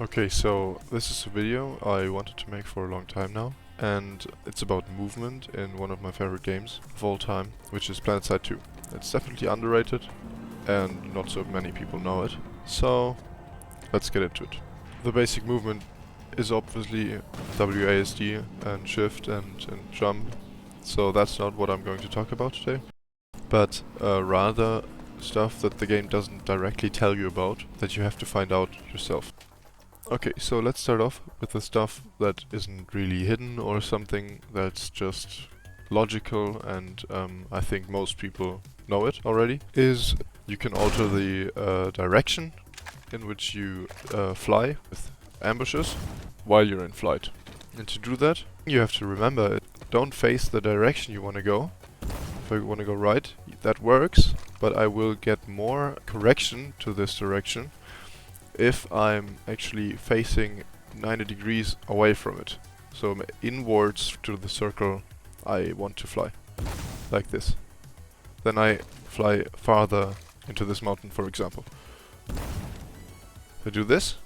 Okay, so this is a video I wanted to make for a long time now, and it's about movement in one of my favorite games of all time, which is Planetside 2. It's definitely underrated, and not so many people know it, so let's get into it. The basic movement is obviously WASD and shift and jump, so that's not what I'm going to talk about today, but rather stuff that the game doesn't directly tell you about, that you have to find out yourself. Okay, so let's start off with the stuff that isn't really hidden or something that's just logical, and I think most people know it already, is you can alter the direction in which you fly with ambushes while you're in flight. And to do that, you have to remember, don't face the direction you want to go. If I want to go right, that works, but I will get more correction to this direction if I'm actually facing 90 degrees away from it. So I'm inwards to the circle I want to fly, like this. Then I fly farther into this mountain, for example. I do this,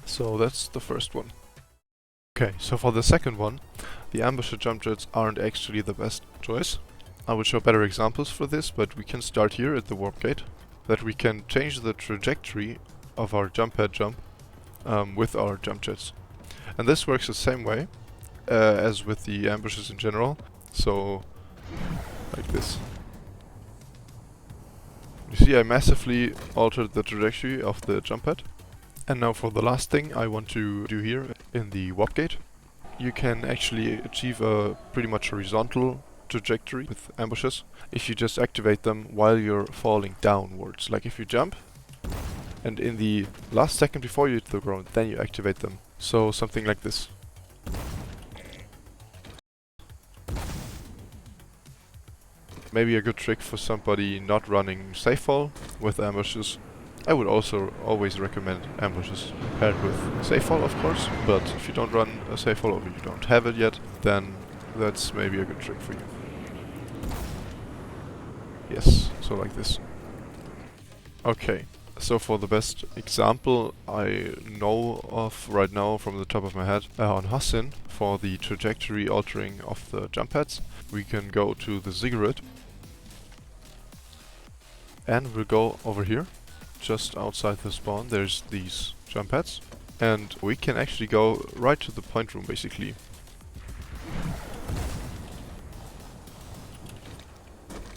so that's the first one. Okay, so for the second one, the ambusher jump jets aren't actually the best choice. I will show better examples for this, but we can start here at the warp gate, that we can change the trajectory of our jump pad jump with our jump jets. And this works the same way as with the ambushes in general, so like this. You see, I massively altered the trajectory of the jump pad. And now for the last thing I want to do here in the warp gate. You can actually achieve a pretty much horizontal trajectory with ambushes if you just activate them while you're falling downwards. Like if you jump, and in the last second before you hit the ground, then you activate them. So something like this. Maybe a good trick for somebody not running safe fall with ambushes. I would also always recommend ambushes paired with safe fall, of course, but if you don't run a safe fall or you don't have it yet, then that's maybe a good trick for you. Yes, so like this. Okay. So for the best example I know of right now from the top of my head, on Hassin, for the trajectory altering of the jump pads, we can go to the ziggurat and we'll go over here, just outside the spawn. There's these jump pads, and we can actually go right to the point room basically.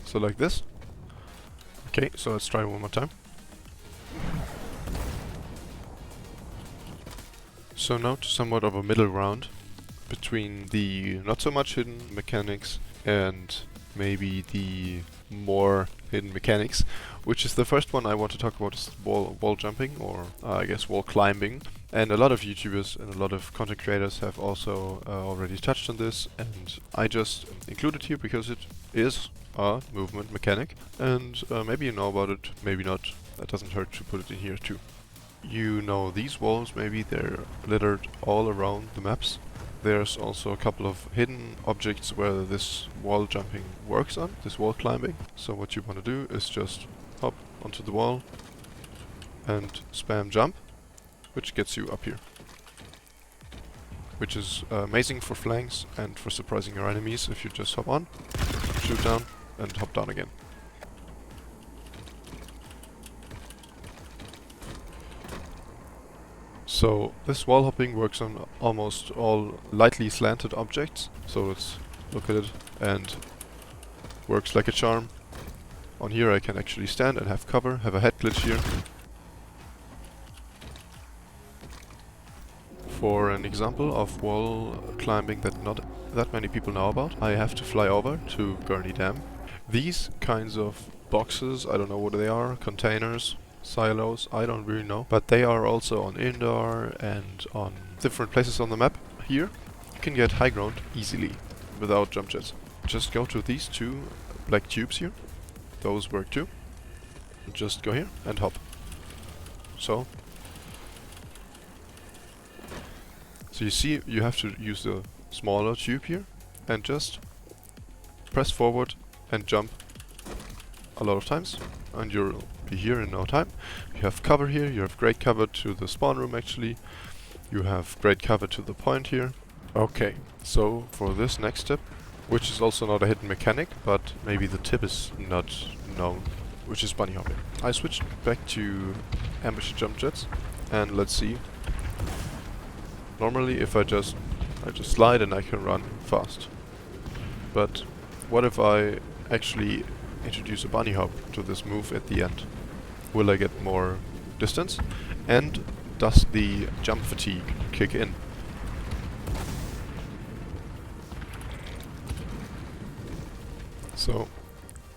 So like this. Okay, so let's try one more time. So now to somewhat of a middle ground between the not so much hidden mechanics and maybe the more hidden mechanics, which is the first one I want to talk about, is wall jumping, or I guess wall climbing. And a lot of YouTubers and a lot of content creators have also already touched on this, and I just include it here because it is a movement mechanic, and maybe you know about it, maybe not. That doesn't hurt to put it in here too. You know these walls, maybe they're littered all around the maps. There's also a couple of hidden objects where this wall jumping works on, this wall climbing. So what you want to do is just hop onto the wall and spam jump, which gets you up here. Which is amazing for flanks and for surprising your enemies if you just hop on, shoot down, and hop down again. So this wall hopping works on almost all lightly slanted objects. So let's look at it, and works like a charm. On here I can actually stand and have cover, have a head glitch here. For an example of wall climbing that not that many people know about, I have to fly over to Gurney Dam. These kinds of boxes, I don't know what they are, containers, silos, I don't really know, but they are also on indoor and on different places on the map. Here you can get high ground easily without jump jets. Just go to these two black tubes here, those work too. Just go here and hop. So you see, you have to use the smaller tube here and just press forward and jump a lot of times, and you'll be here in no time. You have cover here, you have great cover to the spawn room actually. You have great cover to the point here. Okay, so for this next tip, which is also not a hidden mechanic, but maybe the tip is not known, which is bunny hopping. I switched back to ambush jump jets, and let's see. Normally if I just slide and I can run fast. But what if I actually introduce a bunny hop to this move at the end? Will I get more distance? And does the jump fatigue kick in? So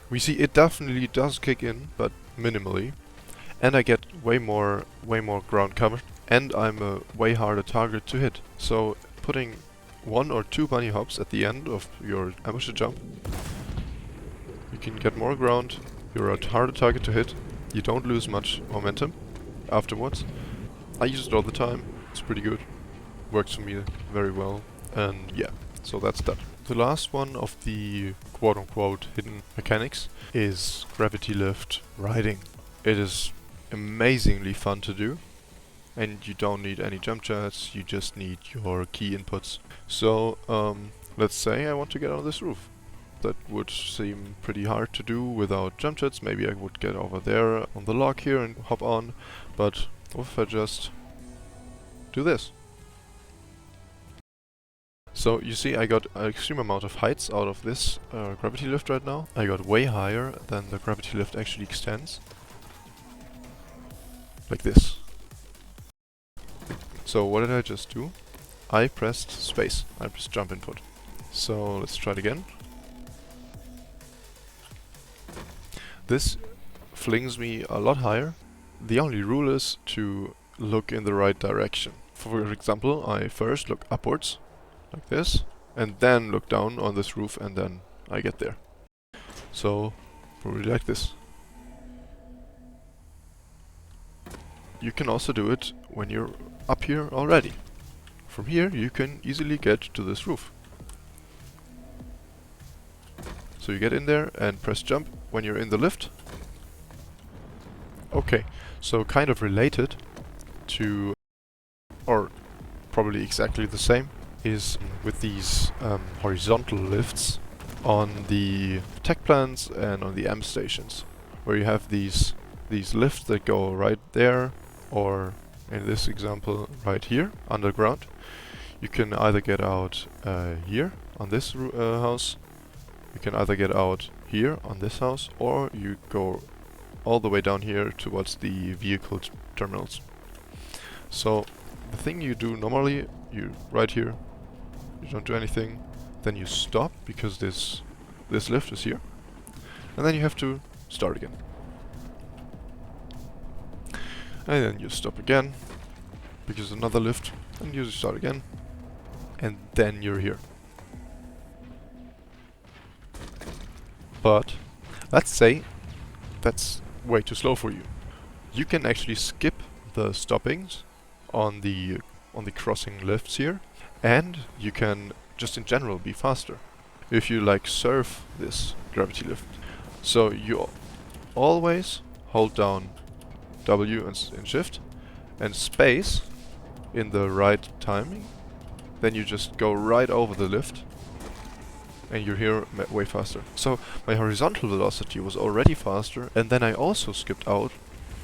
we see it definitely does kick in, but minimally. And I get way more ground cover, and I'm a way harder target to hit. So putting 1 or 2 bunny hops at the end of your ambusher jump, you can get more ground, you're a harder target to hit, you don't lose much momentum afterwards. I use it all the time, it's pretty good, works for me very well, and yeah, so that's that. The last one of the quote-unquote hidden mechanics is gravity lift riding. It is amazingly fun to do, and you don't need any jump jets, you just need your key inputs. So let's say I want to get on this roof. That would seem pretty hard to do without jump jets. Maybe I would get over there on the log here and hop on, but what if I just do this? So you see I got an extreme amount of heights out of this gravity lift right now. I got way higher than the gravity lift actually extends. Like this. So what did I just do? I pressed space. I pressed jump input. So let's try it again. This flings me a lot higher. The only rule is to look in the right direction. For example, I first look upwards, like this, and then look down on this roof, and then I get there. So, probably like this. You can also do it when you're up here already. From here you can easily get to this roof. So you get in there and press jump when you're in the lift. Okay, so kind of related to, or probably exactly the same, is with these horizontal lifts on the tech plants and on the M stations, where you have these lifts that go right there, or in this example right here underground. You can either get out here on this house, you can either get out here on this house, or you go all the way down here towards the vehicle terminals. So the thing you do normally, you right here, you don't do anything, then you stop because this lift is here, and then you have to start again. And then you stop again, because another lift, and you start again, and then you're here. But let's say that's way too slow for you. You can actually skip the stoppings on the crossing lifts here, and you can just in general be faster if you like surf this gravity lift. So you always hold down W and shift and space in the right timing, then you just go right over the lift and you're here way faster. So my horizontal velocity was already faster, and then I also skipped out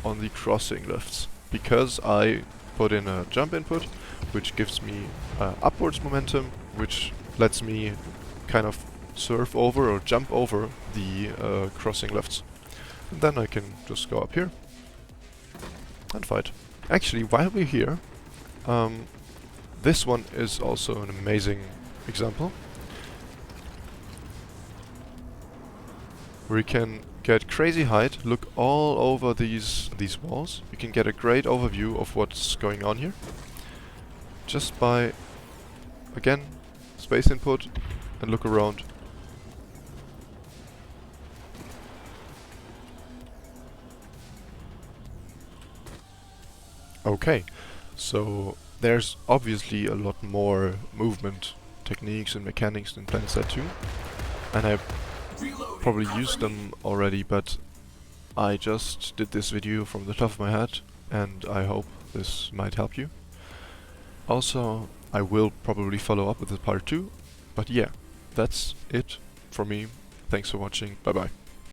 on the crossing lifts because I put in a jump input, which gives me upwards momentum, which lets me kind of surf over or jump over the crossing lifts. And then I can just go up here and fight. Actually, while we're here, this one is also an amazing example, where you can get crazy height, look all over these walls. You can get a great overview of what's going on here, just by, again, space input and look around. Okay, so there's obviously a lot more movement techniques and mechanics in Planetside 2, and I probably used them already, but I just did this video from the top of my head, and I hope this might help you. Also, I will probably follow up with a part 2, but yeah, that's it from me. Thanks for watching, bye bye.